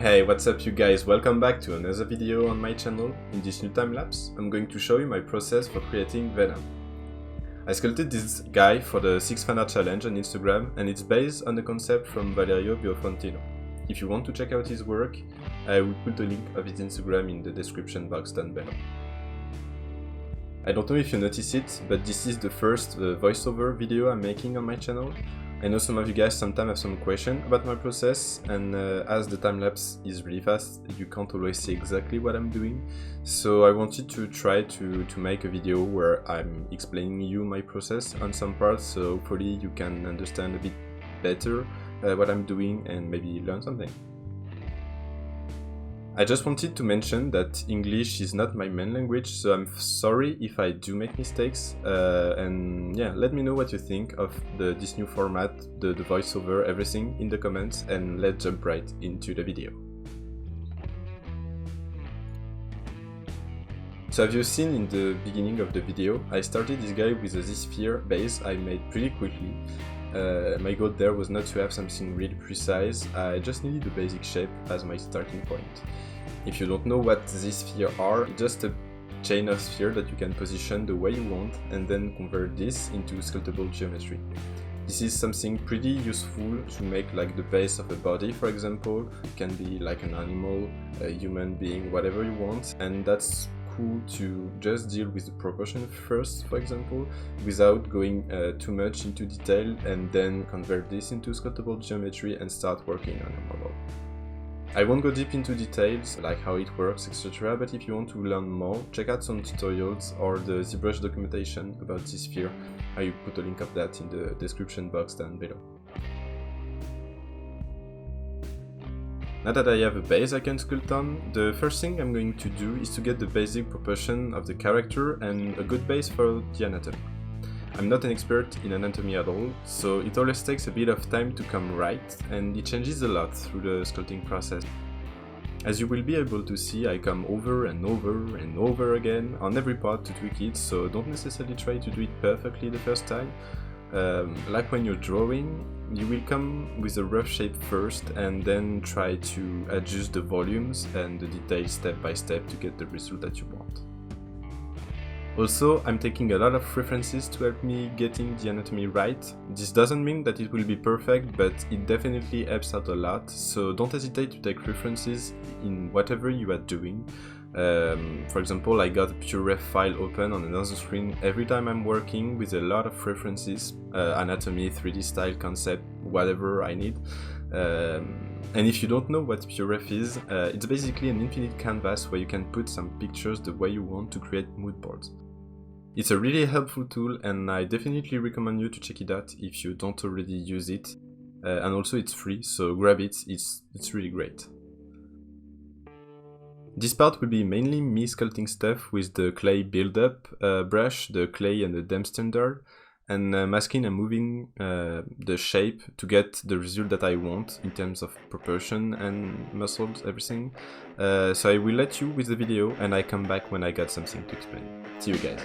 Hey, what's up you guys? Welcome back to another video on my channel. In this new time-lapse, I'm going to show you my process for creating Venom. I sculpted this guy for the 6 fan art challenge on Instagram, and it's based on the concept from Valerio Biofontino. If you want to check out his work, I will put a link of his Instagram in the description box down below. I don't know if you noticed it, but this is the first voiceover video I'm making on my channel. I know some of you guys sometimes have some questions about my process, and as the time-lapse is really fast, you can't always see exactly what I'm doing. So I wanted to try to make a video where I'm explaining you my process on some parts, so hopefully you can understand a bit better what I'm doing and maybe learn something. I just wanted to mention that English is not my main language, so I'm sorry if I do make mistakes, and yeah, let me know what you think of this new format, the voiceover, everything in the comments, and let's jump right into the video. So as you've seen in the beginning of the video, I started this guy with a Z-sphere base I made pretty quickly. My goal there was not to have something really precise, I just needed a basic shape as my starting point. If you don't know what these spheres are, it's just a chain of spheres that you can position the way you want and then convert this into sculptable geometry. This is something pretty useful to make like the base of a body, for example. It can be like an animal, a human being, whatever you want, and that's cool to just deal with the proportion first, for example, without going too much into detail, and then convert this into sculptable geometry and start working on a model. I won't go deep into details like how it works, etc., but if you want to learn more, check out some tutorials or the ZBrush documentation about this sphere. I put a link of that in the description box down below. Now that I have a base I can sculpt on, the first thing I'm going to do is to get the basic proportion of the character and a good base for the anatomy. I'm not an expert in anatomy at all, so it always takes a bit of time to come right, and it changes a lot through the sculpting process. As you will be able to see, I come over and over and over again on every part to tweak it, so don't necessarily try to do it perfectly the first time. Like when you're drawing, you will come with a rough shape first and then try to adjust the volumes and the details step by step to get the result that you want. Also, I'm taking a lot of references to help me getting the anatomy right. This doesn't mean that it will be perfect, but it definitely helps out a lot, so don't hesitate to take references in whatever you are doing. For example, I got a PureRef file open on another screen every time I'm working with a lot of references, anatomy, 3D style, concept, whatever I need. And if you don't know what PureRef is, it's basically an infinite canvas where you can put some pictures the way you want to create mood boards. It's a really helpful tool, and I definitely recommend you to check it out if you don't already use it. And also it's free, so grab it, it's really great. This part will be mainly me sculpting stuff with the clay build-up brush, the clay and the damp standard, and masking and moving the shape to get the result that I want in terms of proportion and muscles, everything. So I will let you with the video, and I come back when I got something to explain. See you guys.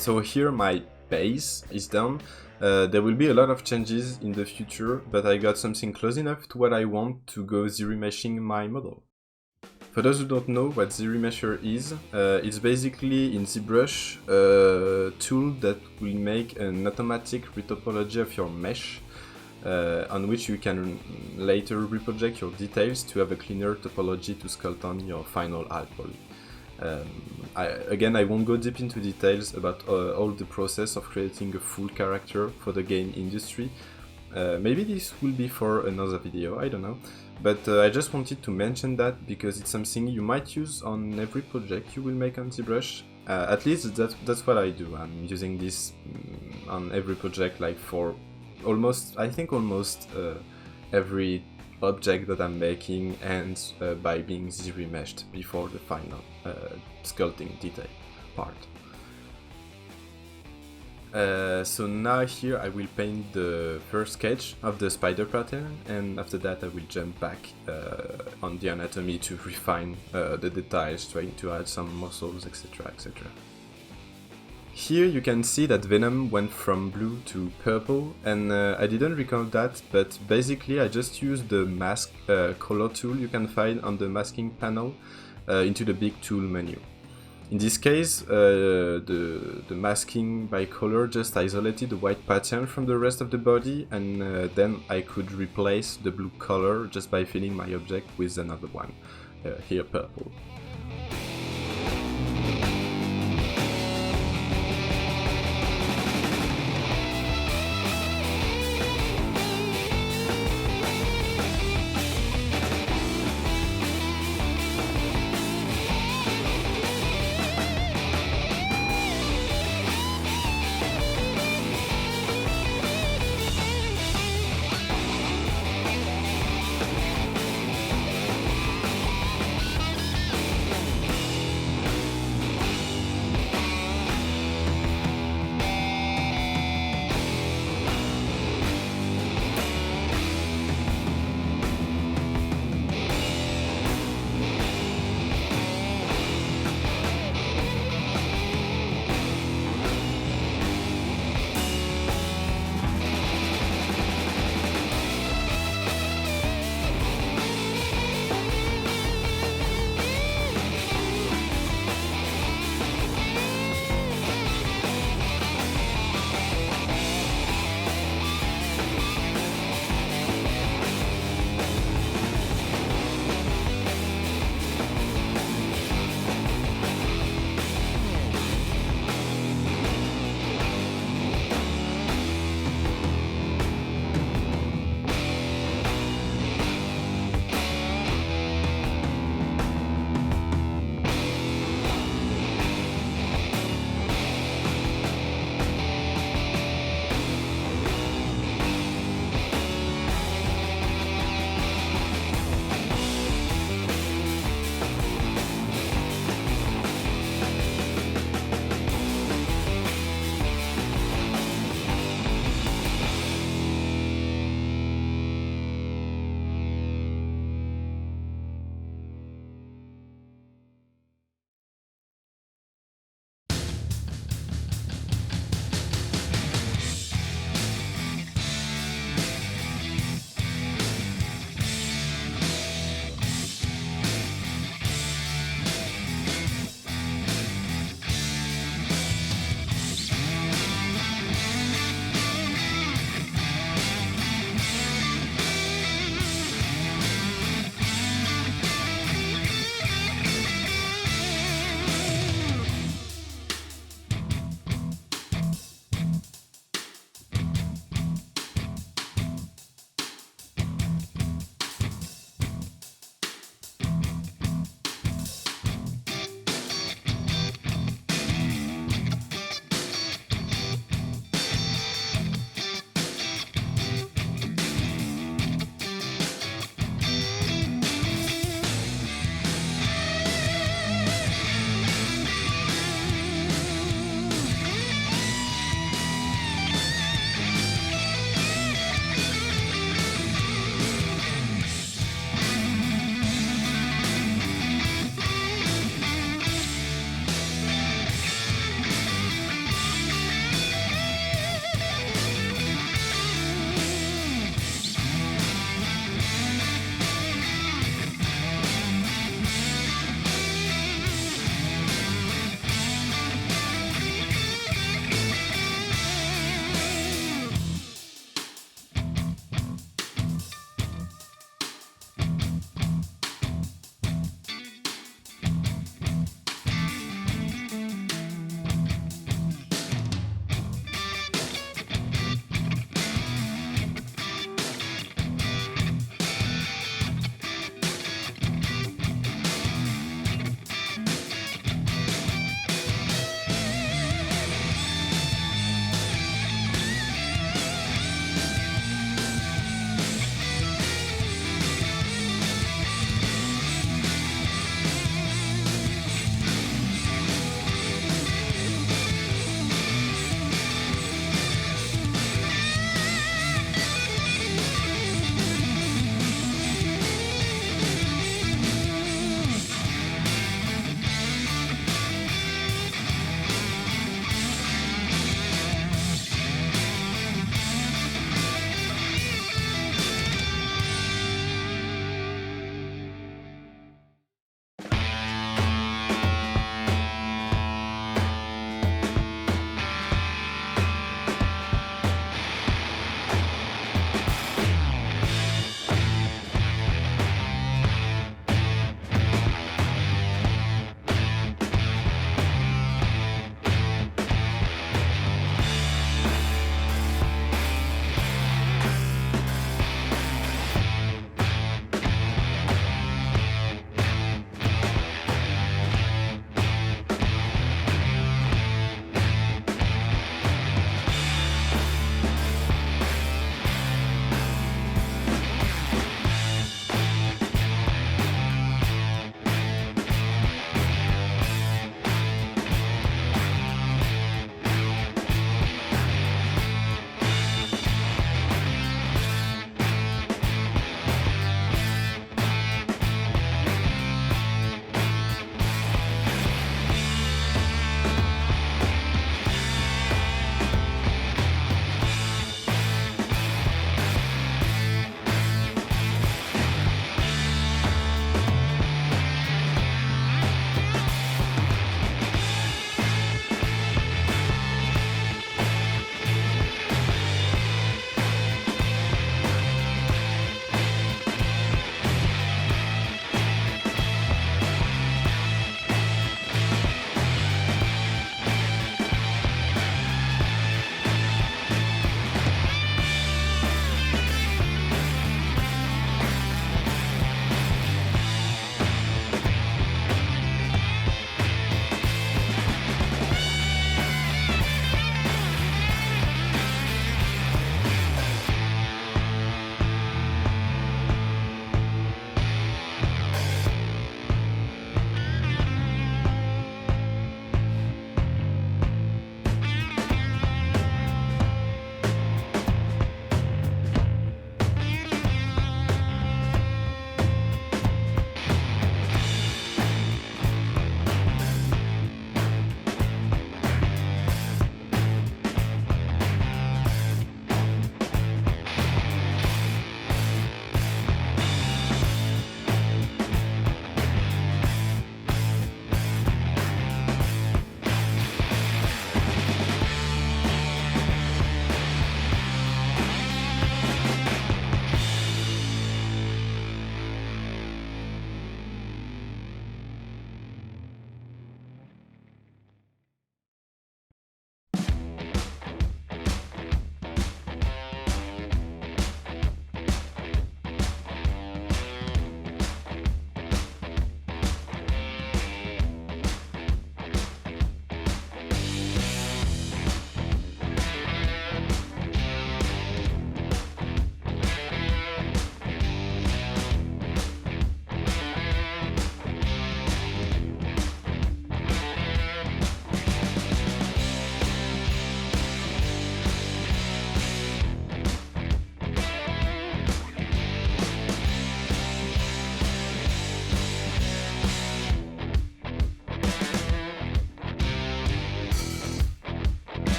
So here my base is done. There will be a lot of changes in the future, but I got something close enough to what I want to go Z-remeshing my model. For those who don't know what Z-remesher is, it's basically in ZBrush a tool that will make an automatic retopology of your mesh, on which you can later reproject your details to have a cleaner topology to sculpt on your final alt poly. I won't go deep into details about all the process of creating a full character for the game industry. Maybe this will be for another video, I don't know. But I just wanted to mention that because it's something you might use on every project you will make on ZBrush. At least that's what I do. I'm using this on every project, like for almost every object that I'm making ends by being Z-remeshed before the final sculpting detail part. So now here I will paint the first sketch of the spider pattern, and after that I will jump back on the anatomy to refine the details, trying to add some muscles, etc, etc. Here you can see that Venom went from blue to purple, and I didn't record that, but basically I just used the mask color tool you can find on the masking panel into the big tool menu. In this case, the masking by color just isolated the white pattern from the rest of the body, and then I could replace the blue color just by filling my object with another one, here purple.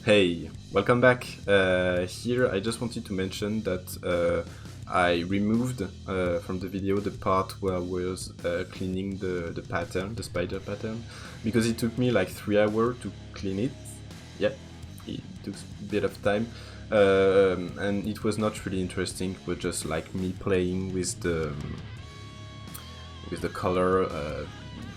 Hey, welcome back. Here I just wanted to mention that I removed from the video the part where I was cleaning the pattern, the spider pattern, because it took me like 3 hours to clean it. Yeah, it took a bit of time, and it was not really interesting, but just like me playing with the color,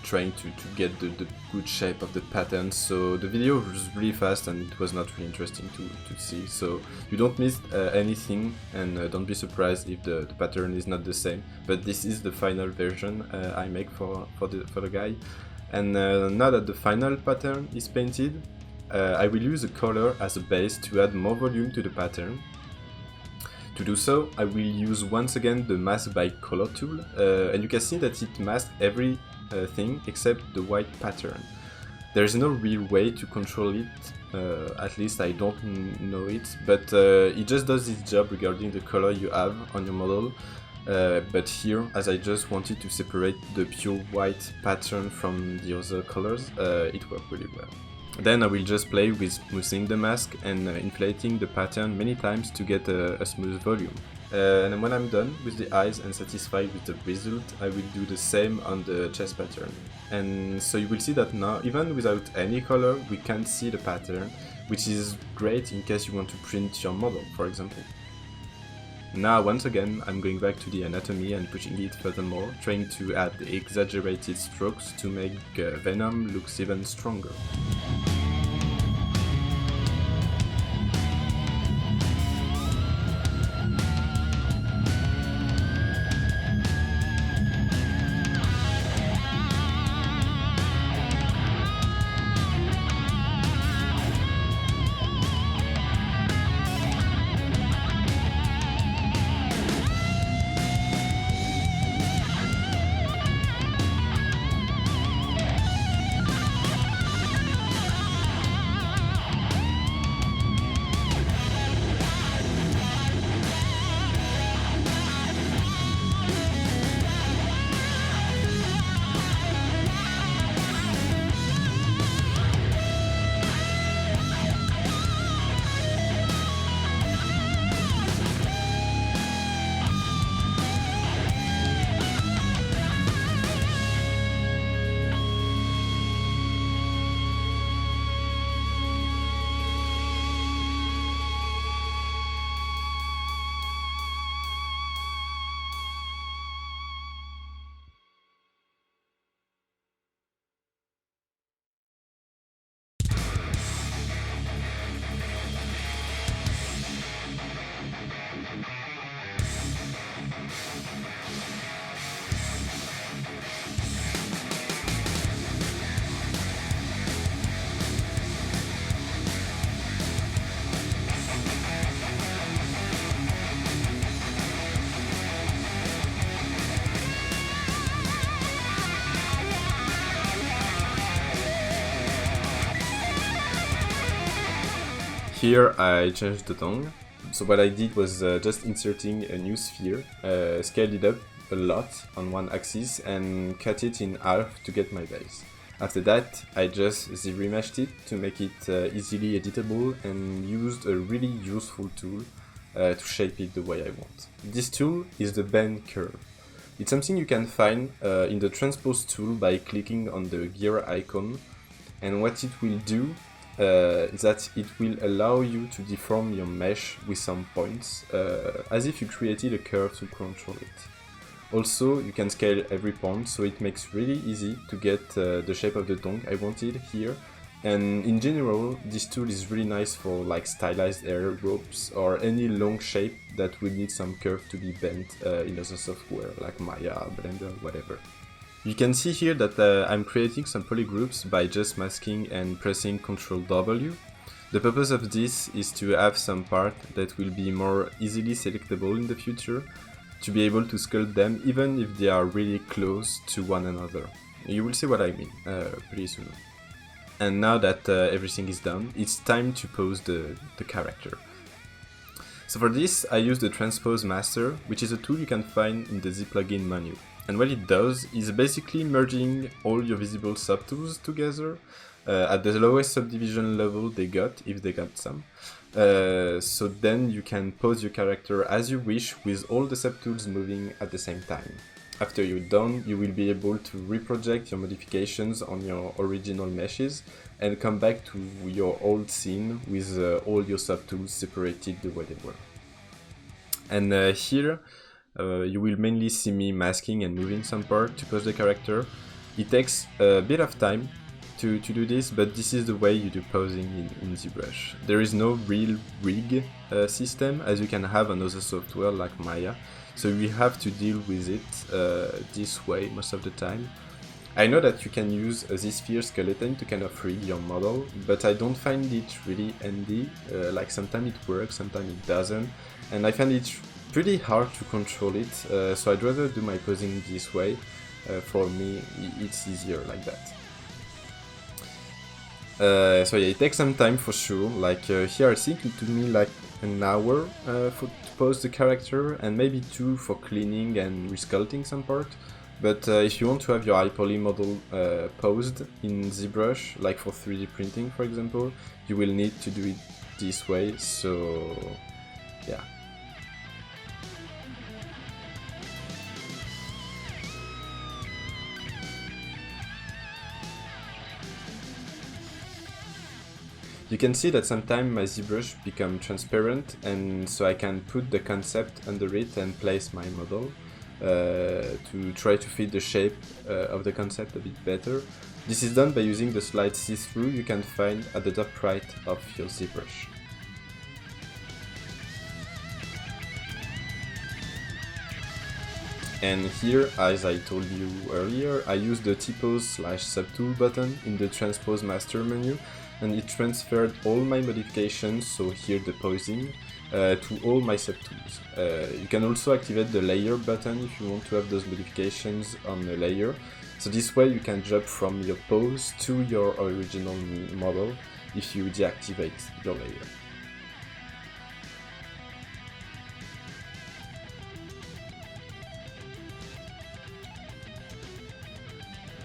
trying to get the good shape of the pattern. So the video was really fast and it was not really interesting to see. So you don't miss anything, and don't be surprised if the pattern is not the same. But this is the final version I make for the guy. And now that the final pattern is painted, I will use a color as a base to add more volume to the pattern. To do so, I will use once again the Mask by Color tool, and you can see that it masks everything except the white pattern. There is no real way to control it, at least I don't know it, but it just does its job regarding the color you have on your model. But here, as I just wanted to separate the pure white pattern from the other colors, it worked really well. Then I will just play with smoothing the mask and inflating the pattern many times to get a smooth volume. And when I'm done with the eyes and satisfied with the result, I will do the same on the chest pattern. And so you will see that now, even without any color, we can see the pattern, which is great in case you want to print your model, for example. Now, once again, I'm going back to the anatomy and pushing it furthermore, trying to add exaggerated strokes to make Venom looks even stronger. Here I changed the tongue. So what I did was just inserting a new sphere, scaled it up a lot on one axis and cut it in half to get my base. After that, I just ZBrushed it to make it easily editable and used a really useful tool to shape it the way I want. This tool is the bend curve. It's something you can find in the transpose tool by clicking on the gear icon, and what it will do is that it will allow you to deform your mesh with some points, as if you created a curve to control it. Also, you can scale every point, so it makes really easy to get the shape of the tongue I wanted here. And in general, this tool is really nice for like stylized hair, ropes, or any long shape that will need some curve to be bent in other software like Maya, Blender, whatever. You can see here that I'm creating some polygroups by just masking and pressing Ctrl W. The purpose of this is to have some part that will be more easily selectable in the future, to be able to sculpt them even if they are really close to one another. You will see what I mean pretty soon. And now that everything is done, it's time to pose the character. So for this, I use the Transpose Master, which is a tool you can find in the Z plugin menu. And what it does is basically merging all your visible subtools together at the lowest subdivision level they got, if they got some. So then you can pose your character as you wish with all the subtools moving at the same time. After you're done, you will be able to reproject your modifications on your original meshes and come back to your old scene with all your subtools separated the way they were. And here you will mainly see me masking and moving some part to pose the character. It takes a bit of time to do this, but this is the way you do posing in ZBrush. There is no real rig system as you can have on other software like Maya, so we have to deal with it this way most of the time. I know that you can use this sphere skeleton to kind of rig your model, but I don't find it really handy. Like sometimes it works, sometimes it doesn't, and I find it pretty hard to control it, so I'd rather do my posing this way. For me, it's easier like that. So yeah, it takes some time for sure. Like here I think it took me like an hour to pose the character, and maybe 2 for cleaning and resculpting some part. But if you want to have your high poly model posed in ZBrush, like for 3D printing for example, you will need to do it this way, so yeah. You can see that sometimes my ZBrush becomes transparent, and so I can put the concept under it and place my model to try to fit the shape of the concept a bit better. This is done by using the slide see-through you can find at the top right of your ZBrush. And here, as I told you earlier, I use the T-pose/subtool button in the Transpose Master menu, and it transferred all my modifications, so here the posing, to all my subtools. You can also activate the layer button if you want to have those modifications on a layer. So this way you can jump from your pose to your original model if you deactivate your layer.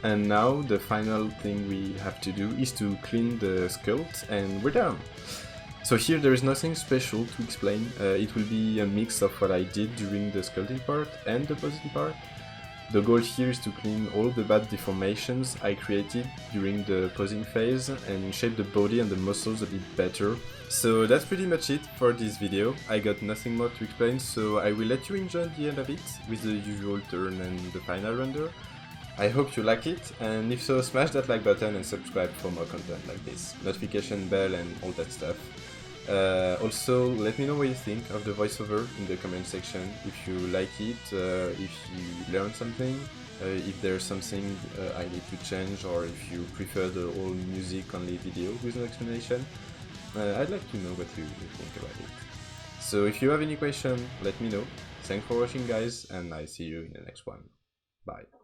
And now the final thing we have to do is to clean the sculpt, and we're done! So here there is nothing special to explain. It will be a mix of what I did during the sculpting part and the posing part. The goal here is to clean all the bad deformations I created during the posing phase and shape the body and the muscles a bit better. So that's pretty much it for this video. I got nothing more to explain, so I will let you enjoy the end of it with the usual turn and the final render. I hope you like it, and if so, smash that like button and subscribe for more content like this, notification bell and all that stuff. Also, let me know what you think of the voiceover in the comment section, if you like it, if you learned something, if there's something I need to change, or if you prefer the whole music-only video with no explanation. I'd like to know what you think about it. So if you have any question, let me know. Thanks for watching guys, and I see you in the next one. Bye.